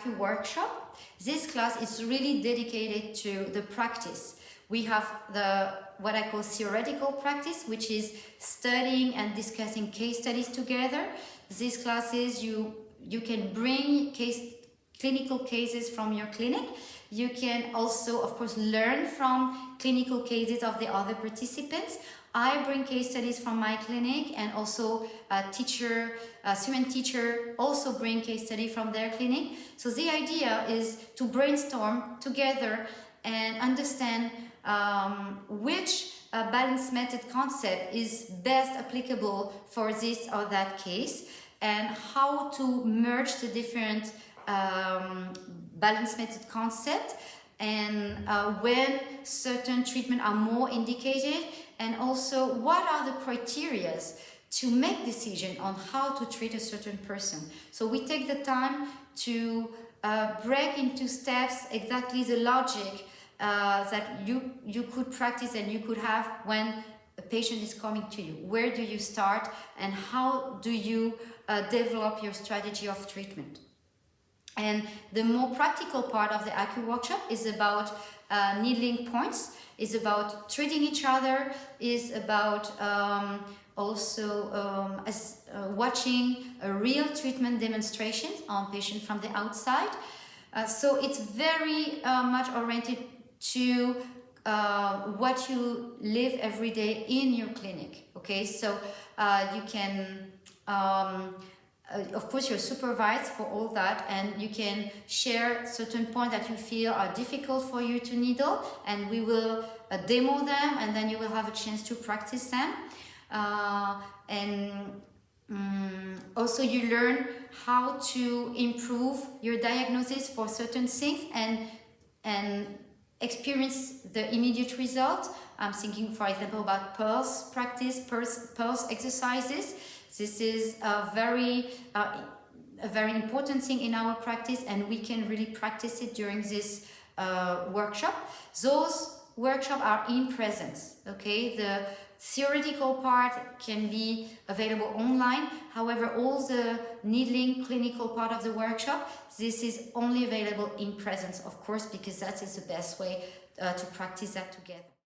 AcuWorkshop. This class is really dedicated to the practice. We have what I call theoretical practice, which is studying and discussing case studies together. These classes, you can bring clinical cases from your clinic. You can also, of course, learn from clinical cases of the other participants. I bring case studies from my clinic, and also a student teacher also bring case study from their clinic. So the idea is to brainstorm together and understand which balance method concept is best applicable for this or that case, and how to merge the different balance method concept, and when certain treatment are more indicated, and also what are the criteria to make decision on how to treat a certain person. So we take the time to break into steps exactly the logic that you could practice and you could have when a patient is coming to you. Where do you start, and how do you develop your strategy of treatment? And the more practical part of the AcuWorkshop is about needling points, is about treating each other, is about watching a real treatment demonstration on patients from the outside. So it's very much oriented to what you live every day in your clinic. Okay, so you can of course, you're supervised for all that, and you can share certain points that you feel are difficult for you to needle, and we will demo them, and then you will have a chance to practice them. Also you learn how to improve your diagnosis for certain things and experience the immediate result. I'm thinking, for example, about pulse practice, pulse exercises. This is a very important thing in our practice, and we can really practice it during this workshop. Those workshops are in presence, okay? The theoretical part can be available online. However, all the needling clinical part of the workshop, this is only available in presence, of course, because that is the best way to practice that together.